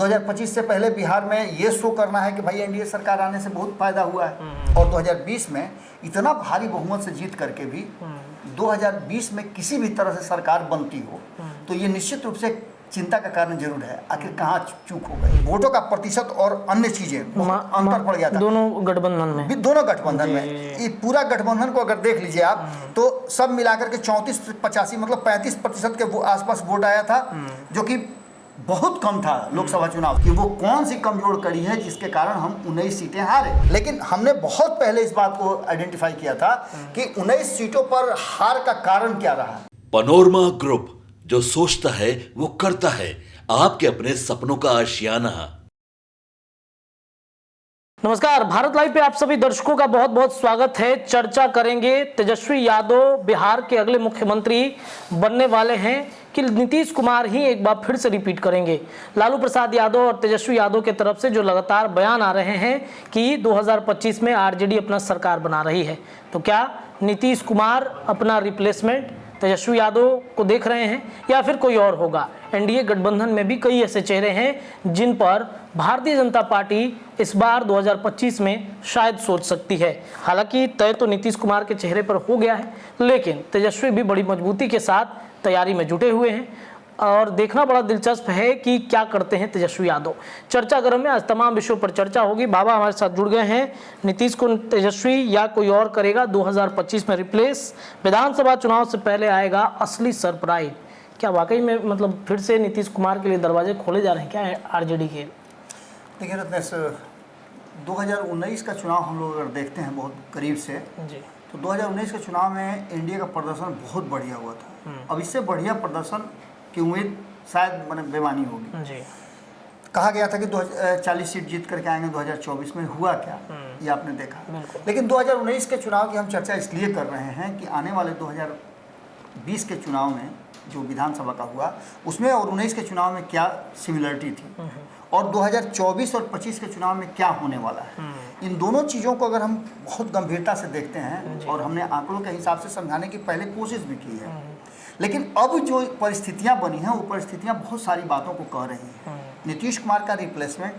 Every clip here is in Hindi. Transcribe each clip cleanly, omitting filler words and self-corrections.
2025 से पहले बिहार में ये शो करना है कि भाई एनडीए सरकार आने से बहुत फायदा हुआ है, और 2020 में इतना भारी बहुमत से जीत करके भी 2020 में किसी भी तरह से सरकार बनती हो तो ये निश्चित रूप से चिंता का कारण जरूर है। आखिर कहाँ चूक हो गई, वोटों का प्रतिशत और अन्य चीजें अंतर पड़ गया था दोनों गठबंधन में। ये पूरा गठबंधन को अगर देख लीजिए आप तो सब मिलाकर के 34-85 मतलब 35% के आसपास वोट आया था, जो कि बहुत कम था लोकसभा चुनाव की। वो कौन सी कमजोर कड़ी है जिसके कारण हम 19 सीटें हारे। लेकिन हमने बहुत पहले इस बात को आइडेंटिफाई किया था कि 19 सीटों पर हार का कारण क्या रहा। पनोरमा ग्रुप, जो सोचता है वो करता है, आपके अपने सपनों का आशियाना। नमस्कार, भारत लाइव पे आप सभी दर्शकों का बहुत बहुत स्वागत है। चर्चा करेंगे तेजस्वी यादव बिहार के अगले मुख्यमंत्री बनने वाले हैं कि नीतीश कुमार ही एक बार फिर से रिपीट करेंगे। लालू प्रसाद यादव और तेजस्वी यादव के तरफ से जो लगातार बयान आ रहे हैं कि 2025 में आरजेडी अपना सरकार बना रही है, तो क्या नीतीश कुमार अपना रिप्लेसमेंट तेजस्वी यादव को देख रहे हैं या फिर कोई और होगा? एनडीए गठबंधन में भी कई ऐसे चेहरे हैं जिन पर भारतीय जनता पार्टी इस बार 2025 में शायद सोच सकती है। हालांकि तय तो नीतीश कुमार के चेहरे पर हो गया है, लेकिन तेजस्वी भी बड़ी मजबूती के साथ तैयारी में जुटे हुए हैं और देखना बड़ा दिलचस्प है कि क्या करते हैं तेजस्वी यादव। चर्चा गर्म में आज तमाम विषयों पर चर्चा होगी। बाबा हमारे साथ जुड़ गए हैं। नीतीश को तेजस्वी या कोई और करेगा 2025 में रिप्लेस? विधानसभा चुनाव से पहले आएगा असली सरप्राइज। क्या वाकई में मतलब फिर से नीतीश कुमार के लिए दरवाजे खोले जा रहे हैं क्या आरजेडी के? देखिए रत्नेश, 2019 का चुनाव हम लोग अगर देखते हैं बहुत करीब से जी, तो 2019 के चुनाव में एनडीए का प्रदर्शन बहुत बढ़िया हुआ था। अब इससे बढ़िया प्रदर्शन की उम्मीद शायद मैंने बेमानी होगी। जी, कहा गया था कि 40 सीट जीत करके आएंगे 2024 में, हुआ क्या ये आपने देखा। लेकिन 2019 के चुनाव की हम चर्चा इसलिए कर रहे हैं कि आने वाले 2020 के चुनाव में जो विधानसभा का हुआ उसमें और 19 के चुनाव में क्या सिमिलरिटी थी और 2024 और 25 के चुनाव में क्या होने वाला है। इन दोनों चीज़ों को अगर हम बहुत गंभीरता से देखते हैं और हमने आंकड़ों के हिसाब से समझाने की पहले कोशिश भी की है, लेकिन अब जो परिस्थितियां बनी हैं वो परिस्थितियां बहुत सारी बातों को कह रही हैं। नीतीश कुमार का रिप्लेसमेंट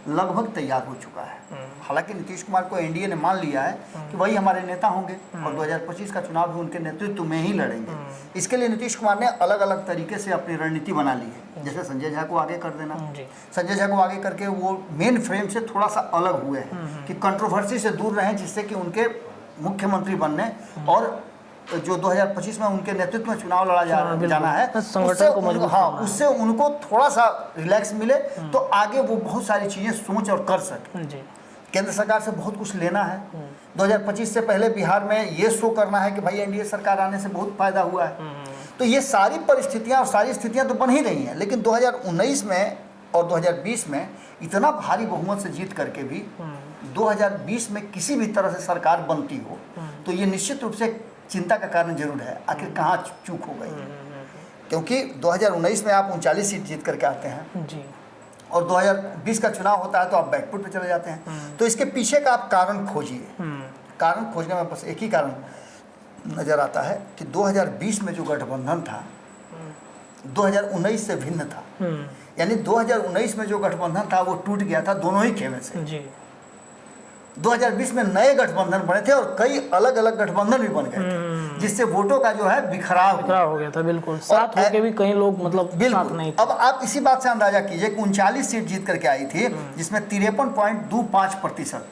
लगभग तैयार हो चुका है। हालांकि नीतीश कुमार को एनडीए ने मान लिया है कि वही हमारे नेता होंगे और 2025 का चुनाव भी उनके नेतृत्व में ही लड़ेंगे। इसके लिए नीतीश कुमार ने अलग अलग तरीके से अपनी रणनीति बना ली है। जैसे संजय झा को आगे कर देना, संजय झा को आगे करके वो मेन फ्रेम से थोड़ा सा अलग हुए हैं कि कंट्रोवर्सी से दूर रहें, जिससे कि उनके मुख्यमंत्री बनने और जो 2025 में उनके नेतृत्व में चुनाव लड़ा जाना है उससे उनको थोड़ा सा रिलैक्स मिले तो आगे वो बहुत सारी चीज़ें सोच और कर सके। केंद्र सरकार से बहुत कुछ लेना है। 2025 से पहले बिहार में ये शो करना है कि भाई एनडीए सरकार आने से बहुत फायदा हुआ है। तो ये सारी परिस्थितियां और सारी स्थितियां तो बन ही रही हैं, लेकिन 2019 में और 2020 में इतना भारी बहुमत से जीत करके भी 2020 में किसी भी तरह से सरकार बनती हो तो ये निश्चित रूप से चिंता का कारण जरूर है। आखिर कहाँ चूक हो गई, क्योंकि 2019 में आप 39 सीट जीत करके आते हैं जी, और 2020 का चुनाव होता है तो आप बैकफुट पे चले जाते हैं। तो इसके पीछे का आप कारण खोजिए। कारण खोजने में बस एक ही कारण नज़र आता है कि 2020 में जो गठबंधन था 2019 से भिन्न था। यानी 2019 में जो गठबंधन था वो टूट गया था दोनों ही खेमे से जी। 2020 में नए गठबंधन बने थे और कई अलग अलग गठबंधन भी बन गए थे, जिससे वोटों का जो है बिखराव हो गया था। बिल्कुल, साथ होके भी कई लोग मतलब साथ नहीं थे। अब आप इसी बात से अंदाजा कीजिए कि 39 सीट जीत करके आई थी, जिसमें 53.25%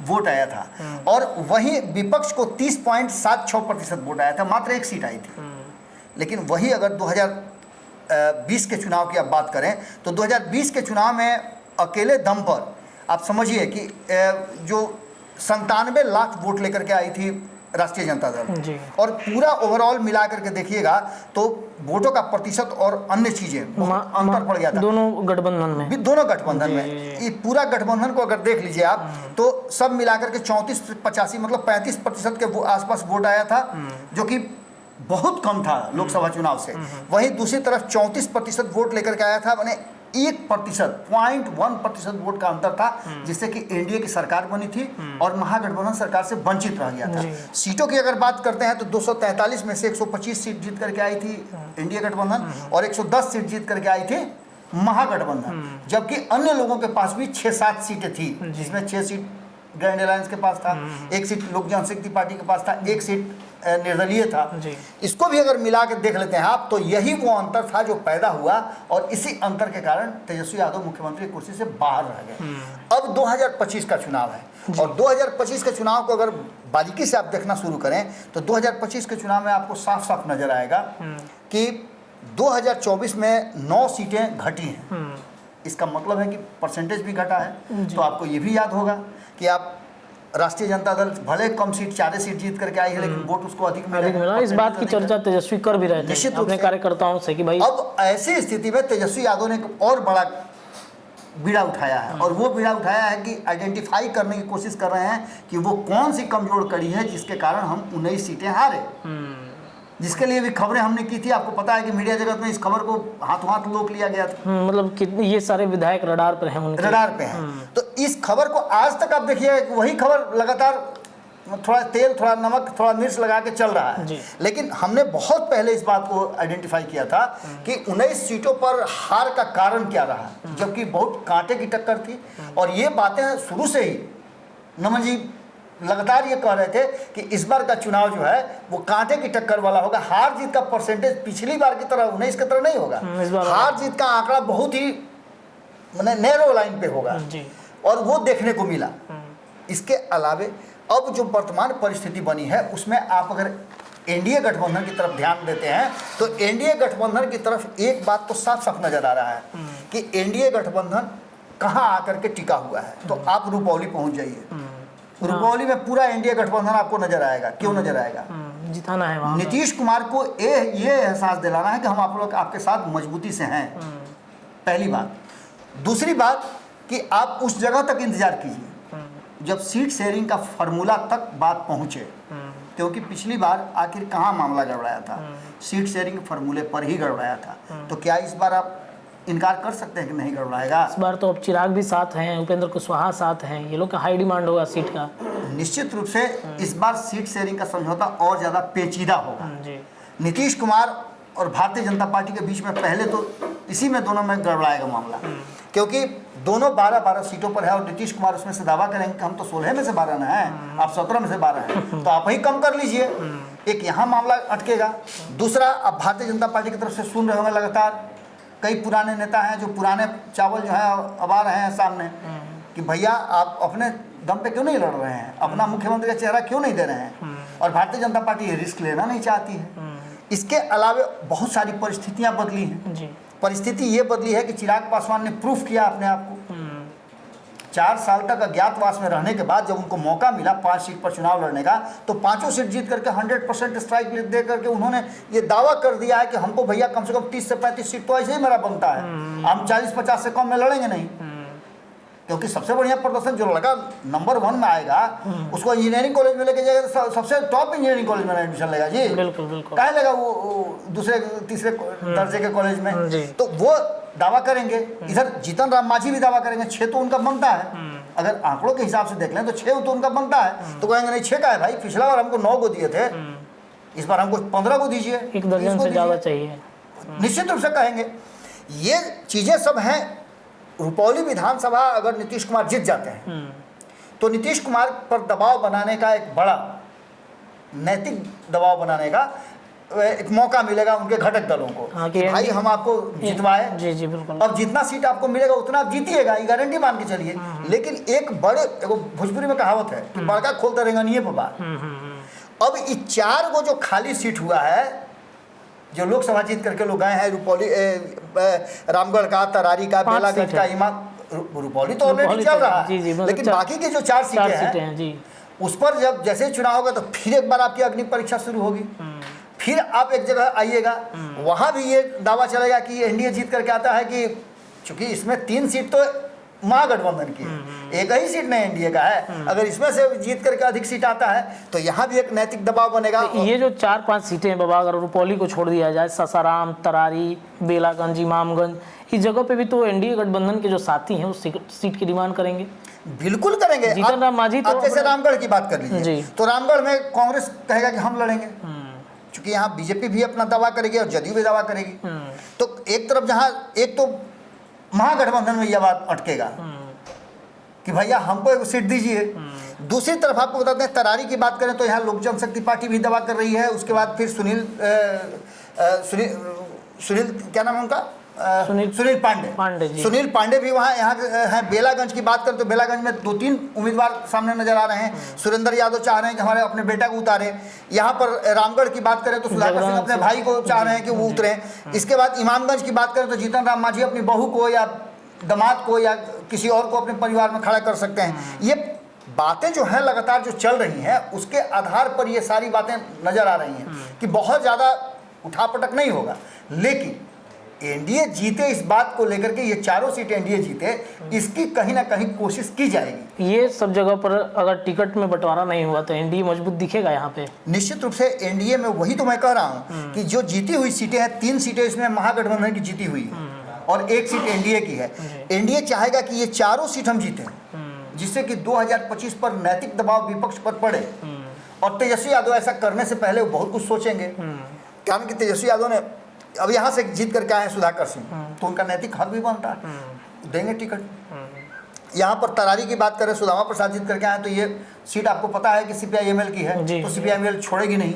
वोट आया था और वहीं विपक्ष को 30.76% वोट आया था, मात्र एक सीट आई थी। लेकिन वही अगर 2020 के चुनाव की आप बात करें तो 2020 के चुनाव में अकेले दम पर आप समझिए कि जो 97 लाख वोट लेकर के आई थी राष्ट्रीय जनता दल, और पूरा ओवरऑल मिला करके देखिएगा तो वोटों का प्रतिशत और अन्य चीजें अंतर पड़ गया था दोनों गठबंधन में। ये पूरा गठबंधन को अगर देख लीजिए आप तो सब मिलाकर के 34-85 मतलब 35% के आसपास वोट आया था, जो कि बहुत कम था लोकसभा चुनाव से। वहीं दूसरी तरफ 34% वोट लेकर के आया था, मैंने 0.1% वोट का अंतर था, जिससे कि एनडीए की सरकार बनी थी और महागठबंधन सरकार से वंचित रह गया था। सीटों की अगर बात करते हैं तो 243 में से 125 सीट जीत करके आई थी एनडीए गठबंधन और 110 सीट जीत करके आई थी महागठबंधन, जबकि अन्य लोगों के पास भी 6-7 सीटें थी, जिसमें 6 सीट ग्रैंड अलायंस के पास था, 1 सीट लोक जनशक्ति पार्टी के पास था, 1 सीट निर्दलीय था। इसको भी अगर मिला के देख लेते हैं आप, तो यही वो अंतर था जो पैदा हुआ और इसी अंतर के कारण तेजस्वी यादव मुख्यमंत्री कुर्सी से बाहर रह गए। अब 2025 का चुनाव है और 2025 के चुनाव को अगर बारीकी से आप देखना शुरू करें तो 2025 के चुनाव में आपको साफ साफ नजर आएगा कि 2024 में 9 सीटें घटी हैं। इसका मतलब है कि परसेंटेज भी घटा है। तो आपको ये भी याद होगा कि आप राष्ट्रीय जनता दल भले कम सीट 4 सीट जीत करके आई है, लेकिन वोट उसको अधिक मिला। इस बात की चर्चा तेजस्वी कर भी रहे थे निश्चित अपने कार्यकर्ताओं से कि भाई अब ऐसी स्थिति में तेजस्वी यादव ने एक और बड़ा बीड़ा उठाया है और वो बीड़ा उठाया है कि आइडेंटिफाई करने की कोशिश कर रहे हैं कि वो कौन सी कमजोर कड़ी है जिसके कारण हम 19 सीटें हारे, जिसके लिए भी खबरें हमने की थी। आपको पता है कि मीडिया जगत में इस खबर को हाथों हाथ लोक लिया गया था। मतलब कितने ये सारे विधायक रडार पर हैं, उनके रडार पे हैं। तो इस खबर को आज तक आप देखिए, वही खबर लगातार थोड़ा तेल थोड़ा नमक थोड़ा मिर्च लगा के चल रहा है। लेकिन हमने बहुत पहले इस बात को आइडेंटिफाई किया था कि 19 सीटों पर हार का कारण क्या रहा, जबकि बहुत कांटे की टक्कर थी। और ये बातें शुरू से ही नमन जी लगातार ये कह रहे थे कि इस बार का चुनाव जो है वो कांटे की टक्कर वाला होगा। हार जीत का परसेंटेज पिछली बार की तरह 19 की तरह नहीं होगा। हार जीत का आंकड़ा बहुत ही नैरो लाइन पे होगा और वो देखने को मिला। इसके अलावे अब जो वर्तमान परिस्थिति बनी है उसमें आप अगर एनडीए गठबंधन की तरफ ध्यान देते हैं तो एनडीए गठबंधन की तरफ एक बात तो साफ साफ नजर आ रहा है कि एनडीए गठबंधन कहाँ आकर के टिका हुआ है। तो आप रुपौली पहुंच जाइए, रुपौली में पूरा एनडीए गठबंधन आपको नजर आएगा। क्यों नजर आएगा? जिताना है वहाँ। नीतीश कुमार को ये एहसास दिलाना है कि हम आप लोग आपके साथ मजबूती से हैं, पहली बात। दूसरी बात कि आप उस जगह तक इंतजार कीजिए जब सीट शेयरिंग का फार्मूला तक बात पहुंचे, क्योंकि पिछली बार आखिर कहाँ मामला गड़बड़ाया था, सीट शेयरिंग फार्मूले पर ही गड़बड़ाया था। तो क्या इस बार आप इनकार कर सकते हैं कि नहीं गड़बड़ाएगा? इस बार तो अब चिराग भी साथ हैं, उपेंद्र कुशवाहा साथ हैं, ये लोग का हाई डिमांड होगा सीट का। निश्चित रूप से इस बार सीट शेयरिंग का समझौता और ज़्यादा पेचीदा होगा। नीतीश कुमार और भारतीय जनता पार्टी के बीच में पहले तो इसी में दोनों में गड़बड़ाएगा मामला, क्योंकि दोनों 12-12 सीटों पर है और नीतीश कुमार उसमें से दावा करेंगे कि हम तो 16 में से 12 ना हैं, आप 17 में से 12 हैं, तो आप ही कम कर लीजिए। एक यहाँ मामला अटकेगा। दूसरा, अब भारतीय जनता पार्टी की तरफ से सुन रहे होंगे लगातार कई पुराने नेता हैं जो पुराने चावल जो है अब आ रहे हैं सामने कि भैया आप अपने दम पे क्यों नहीं लड़ रहे हैं, अपना मुख्यमंत्री का चेहरा क्यों नहीं दे रहे हैं। और भारतीय जनता पार्टी ये रिस्क लेना नहीं चाहती है। इसके अलावे बहुत सारी परिस्थितियां बदली हैं। परिस्थिति ये बदली है कि चिराग पासवान ने प्रूफ किया अपने आप को। 4 साल तक अज्ञातवास में रहने के बाद जब उनको मौका मिला 5 सीट पर चुनाव लड़ने का, तो 5 सीट जीत करके 100% स्ट्राइक दे करके उन्होंने ये दावा कर दिया है कि हमको भैया कम से कम 30 से 35 सीट तो ऐसे ही मेरा बनता है, हम 40-50 से कम में लड़ेंगे नहीं। क्योंकि सबसे बढ़िया प्रदर्शन जो लड़का नंबर 1 में आएगा उसको इंजीनियरिंग कॉलेज में लेके जाएगा, सबसे टॉप इंजीनियरिंग कॉलेज में एडमिशन लेगा जी। बिल्कुल बिल्कुल। कहाँ लेगा वो दूसरे तीसरे दर्जे के कॉलेज में, तो वो दावा करेंगे। इधर जीतन राम मांझी भी दावा करेंगे, 6 तो उनका बनता है। अगर आंकड़ों के हिसाब से देख लें तो 6 तो उनका बनता है। तो कहेंगे नहीं 6 का है भाई, पिछला बार हमको 9 को दिए थे, इस बार हमको 15 को दीजिए, 1 दर्जन से ज़्यादा चाहिए। निश्चित रूप से कहेंगे। ये चीज़ें सब हैं। रुपौली विधानसभा अगर नीतीश कुमार जीत जाते हैं तो नीतीश कुमार पर दबाव बनाने का एक बड़ा नैतिक दबाव बनाने का एक मौका मिलेगा उनके घटक दलों को कि भाई हम आपको जितवाए। जी जी बिल्कुल। अब जितना सीट आपको मिलेगा उतना आप जीतिएगा, ये गारंटी मान के चलिए। लेकिन एक भोजपुरी में कहावत है कि बड़का खोलते रहेगा नहीं बाबा। अब ये 4 को जो खाली सीट हुआ है, जो लोकसभा जीत करके लोग गए हैं, रुपौली रामगढ़ का, तरारी का, बेलागंज का, रुपौली तो ऑलरेडी चल रहा है। लेकिन बाकी की जो 4 सीटें हैं उस पर जब जैसे चुनाव होगा तो फिर एक बार आपकी अग्नि परीक्षा शुरू होगी। फिर आप एक जगह आइएगा, वहाँ भी ये दावा चलेगा कि एनडीए जीत करके आता है कि चूंकि इसमें 3 सीट तो महागठबंधन की है, एक ही सीट नहीं एनडीए का है। अगर इसमें से जीत करके अधिक सीट आता है तो यहाँ भी एक नैतिक दबाव बनेगा। ये जो 4-5 सीटें हैं बाबा, अगर रुपौली को छोड़ दिया जाए, सासाराम, तरारी, बेलागंज, इमामगंज, इस जगह पे भी तो एनडीए गठबंधन के जो साथी हैं उस सीट की डिमांड करेंगे। बिल्कुल करेंगे। जीतन राम मांझी तो जैसे रामगढ़ की बात कर लीजिए, तो रामगढ़ में कांग्रेस कहेगा कि हम लड़ेंगे, क्योंकि यहाँ बीजेपी भी अपना दावा करेगी और जदयू भी दावा करेगी। तो एक तरफ जहाँ एक तो महागठबंधन में यह बात अटकेगा कि भैया हमको एक सीट दीजिए। दूसरी तरफ आपको बताते हैं, तरारी की बात करें तो यहाँ लोक जनशक्ति पार्टी भी दवा कर रही है। उसके बाद फिर सुनील क्या नाम है उनका, सुनील पांडे जी। सुनील पांडे भी वहाँ यहाँ हैं। बेलागंज की बात करें तो बेलागंज में 2-3 उम्मीदवार सामने नजर आ रहे हैं। सुरेंद्र यादव चाह रहे हैं कि हमारे अपने बेटा को उतारे। यहाँ पर रामगढ़ की बात करें तो सुधाकर सिंह अपने भाई को चाह रहे हैं कि वो उतरे। इसके बाद इमामगंज की बात करें तो जीतन राम मांझी अपनी बहू को या दामाद को या किसी और को अपने परिवार में खड़ा कर सकते हैं। ये बातें जो हैं लगातार जो चल रही हैं उसके आधार पर ये सारी बातें नजर आ रही हैं कि बहुत ज़्यादा उठापटक नहीं होगा, लेकिन एनडीए जीते इस बात को लेकर के, ये चारों सीट एनडीए जीते, इसकी कहीं ना कहीं कोशिश की जाएगी। ये सब जगह पर अगर टिकट में बंटवारा नहीं हुआ तो एनडीए मजबूत दिखेगा यहाँ पे। निश्चित रूप से एनडीए में, वही तो मैं कह रहा हूँ कि जो जीती हुई सीटें हैं, 3 सीटें इसमें महागठबंधन की जीती हुई है और 1 सीट एनडीए की है। एनडीए चाहेगा कि ये चारों सीट हम जीतें, जिससे कि 2025 पर नैतिक दबाव विपक्ष पर पड़े। और तेजस्वी यादव ऐसा करने से पहले वो बहुत कुछ सोचेंगे, कारण कि तेजस्वी यादव ने अब यहाँ से जीत करके आए हैं सुधाकर सिंह, तो उनका नैतिक हक भी बनता है, देंगे टिकट। यहाँ पर तरारी की बात करें, सुदामा प्रसाद जीत करके आए, तो ये सीट आपको पता है कि सीपीआईएमएल की है, तो सीपीआईएमएल छोड़ेगी नहीं।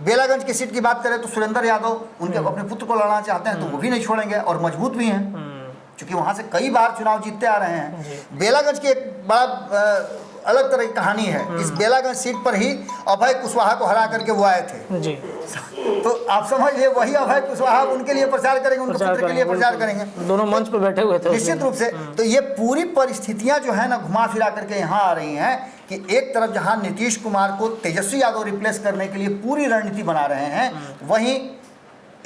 बेलागंज की सीट की बात करें तो सुरेंद्र यादव उनके अपने पुत्र को लड़ना चाहते हैं, तो वो भी नहीं छोड़ेंगे और मजबूत भी हैं, क्योंकि वहाँ से कई बार चुनाव जीतते आ रहे हैं। बेलागंज की एक बड़ा अलग तरह की कहानी है। इस बेलागंज सीट पर ही अभय कुशवाहा को हरा करके वो आए थे जी। तो आप समझ लिए, वही अभय कुशवाहा उनके लिए प्रचार करेंगे, उनके पुत्र के लिए प्रचार करेंगे, दोनों मंच पर बैठे हुए थे निश्चित रूप से। तो ये पूरी परिस्थितियां जो है ना घुमा फिरा करके यहाँ आ रही हैं कि एक तरफ जहाँ नीतीश कुमार को तेजस्वी यादव रिप्लेस करने के लिए पूरी रणनीति बना रहे हैं, वहीं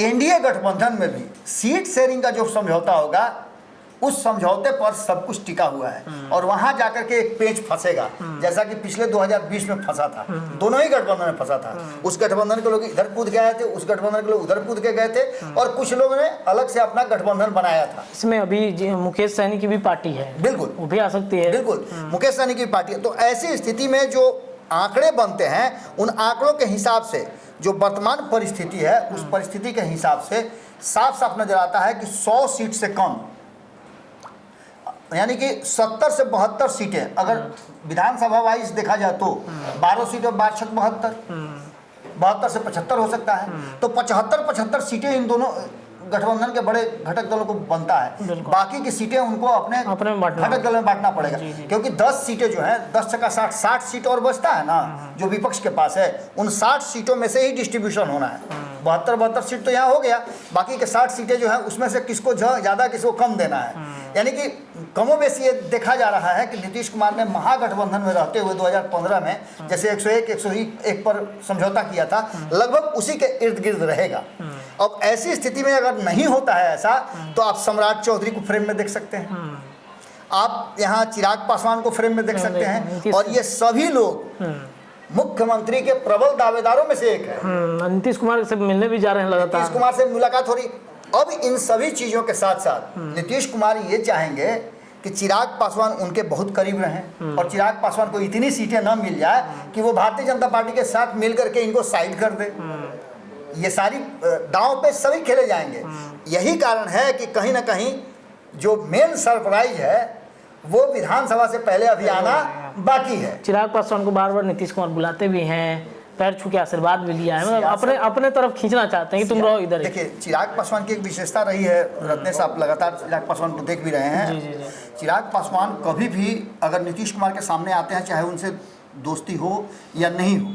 एनडीए गठबंधन में भी सीट शेयरिंग का जो समझौता होगा, उस समझौते पर सब कुछ टिका हुआ है और वहां जाकर के एक पेच फंसेगा, जैसा कि पिछले 2020 में फंसा था। दोनों ही गठबंधन में फंसा था। उस गठबंधन के लोग इधर कूद गए थे, उस गठबंधन के लोग उधर कूद के गए थे और कुछ लोगों ने अलग से अपना गठबंधन बनाया था। इसमें अभी मुकेश सहनी की भी पार्टी है, बिल्कुल वो भी आ सकती है, बिल्कुल मुकेश सहनी की पार्टी है। तो ऐसी स्थिति में जो आंकड़े बनते हैं, उन आंकड़ों के हिसाब से जो वर्तमान परिस्थिति है, उस परिस्थिति के हिसाब से साफ साफ नजर आता है कि 100 सीट से कम, यानी कि 70 से 72 सीटें अगर विधानसभा वाइज देखा जाए तो 12 सीटें 72 से 75 हो सकता है। तो 75 सीटें इन दोनों गठबंधन के बड़े घटक दलों को बनता है। बाकी की सीटें उनको अपने घटक दल में बांटना पड़ेगा, क्योंकि 10 सीटें जो हैं, 10 छक्का 60 सीट और बचता है ना जो विपक्ष के पास है, उन 60 सीटों में से ही डिस्ट्रीब्यूशन होना है। 72 सीट तो यहाँ हो गया, बाकी के 60 सीटें जो हैं उसमें से किसको ज़्यादा किसको कम देना है। यानी कि कमोबेश ये देखा जा रहा है कि नीतीश कुमार ने महागठबंधन में रहते हुए 2015 में जैसे 101 पर समझौता किया था, लगभग उसी के इर्द गिर्द रहेगा। अब ऐसी स्थिति में अगर नहीं होता है ऐसा, तो आप सम्राट चौधरी को फ्रेम में देख सकते हैं, आप यहाँ चिराग पासवान को फ्रेम में देख सकते हैं, और ये सभी लोग मुख्यमंत्री के प्रबल दावेदारों में से एक है। नीतीश कुमार से मिलने भी जा रहे हैं लगातार, नीतीश कुमार से मुलाकात हो रही। अब इन सभी चीज़ों के साथ साथ नीतीश कुमार ये चाहेंगे कि चिराग पासवान उनके बहुत करीब रहें और चिराग पासवान को इतनी सीटें न मिल जाए कि वो भारतीय जनता पार्टी के साथ मिल करके इनको साइड कर दे। ये सारी दांव पे सभी खेले जाएंगे। यही कारण है कि कहीं ना कहीं जो मेन सरप्राइज है वो विधानसभा से पहले अभी आना बाकी है। चिराग पासवान को बार बार नीतीश कुमार बुलाते भी हैं, पैर छू के आशीर्वाद भी लिया है, मतलब अपने तरफ खींचना चाहते हैं कि तुम रहो इधर। देखिए, चिराग पासवान की एक विशेषता रही है, रत्नेश आप लगातार चिराग पासवान को देख भी रहे हैं। जी। चिराग पासवान कभी भी अगर नीतीश कुमार के सामने आते हैं, चाहे उनसे दोस्ती हो या नहीं हो,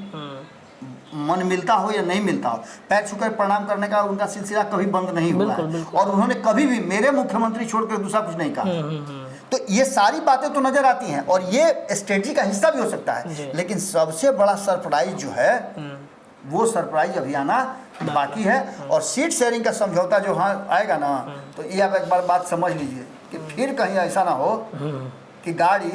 मन मिलता हो या नहीं मिलता हो, पैर छूकर प्रणाम करने का उनका सिलसिला कभी बंद नहीं हुआ है। और उन्होंने कभी भी मेरे मुख्यमंत्री छोड़कर दूसरा कुछ नहीं कहा। तो ये सारी बातें तो नजर आती हैं और ये स्ट्रेटजी का हिस्सा भी हो सकता है, लेकिन सबसे बड़ा सरप्राइज जो है वो सरप्राइज अभी आना बाकी है। और सीट शेयरिंग का समझौता जो हाँ आएगा ना, तो ये आप एक बार बात समझ लीजिए कि फिर कहीं ऐसा ना हो कि गाड़ी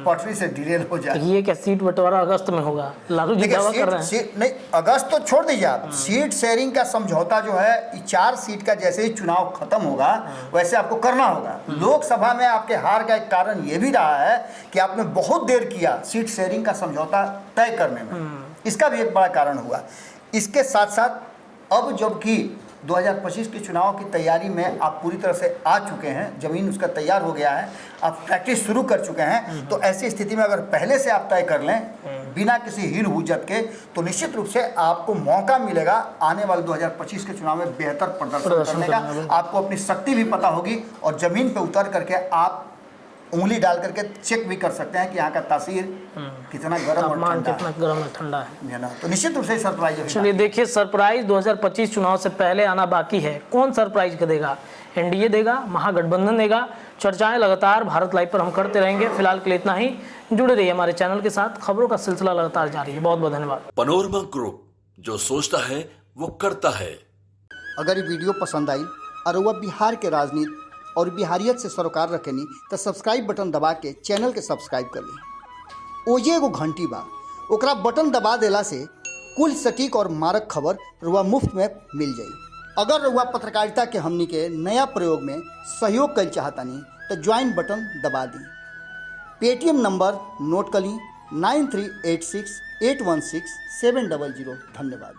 पटरी से डिरेल हो जाए। ये क्या सीट बंटवारा अगस्त में होगा? लालू जी दावा कर रहे हैं। नहीं, अगस्त तो छोड़ दीजिए आप, सीट शेयरिंग का समझौता जो है 4 सीट का जैसे ही चुनाव खत्म होगा वैसे आपको करना होगा। लोकसभा में आपके हार का एक कारण ये भी रहा है कि आपने बहुत देर किया सीट शेयरिंग का समझौता तय करने में, इसका भी एक बड़ा कारण हुआ। इसके साथ साथ अब जबकि 2025 के चुनाव की तैयारी में आप पूरी तरह से आ चुके हैं, ज़मीन उसका तैयार हो गया है, आप प्रैक्टिस शुरू कर चुके हैं, तो ऐसी स्थिति में अगर पहले से आप तय कर लें बिना किसी हीन हुज्जत के, तो निश्चित रूप से आपको मौका मिलेगा आने वाले 2025 के चुनाव में बेहतर प्रदर्शन करने का। आपको अपनी शक्ति भी पता होगी और ज़मीन पे उतर करके आप उंगली डाल करके चेक भी कर सकते हैं कि यहाँ का तासीर कितना गर्म और ठंडा कितना गर्म है, ठंडा है ना। तो निश्चित रूप से सरप्राइज है। चलिए देखिए, सरप्राइज 2025 चुनाव से पहले आना बाकी है। कौन सरप्राइज देगा? एनडीए देगा, महागठबंधन देगा? चर्चाएं लगातार भारत लाइव पर हम करते रहेंगे। फिलहाल के लिए इतना ही। जुड़े रहिए हमारे चैनल के साथ, खबरों का सिलसिला लगातार जारी है। बहुत बहुत धन्यवाद। पनोरमा ग्रुप, जो सोचता है वो करता है। अगर ये वीडियो पसंद आई और वह बिहार के राजनीति और बिहारियत से सरोकार रखेनी तो सब्सक्राइब बटन दबा के चैनल के सब्सक्राइब कर ली। ओजे एगो घंटी बा, ओकरा बटन दबा देला से कुल सटीक और मारक खबर रुआ मुफ्त में मिल जाई। अगर रुआ पत्रकारिता के हमनी के नया प्रयोग में सहयोग कर चाहतानी तो ज्वाइन बटन दबा दी। पेटीएम नंबर नोट कर ली 9386816700। धन्यवाद।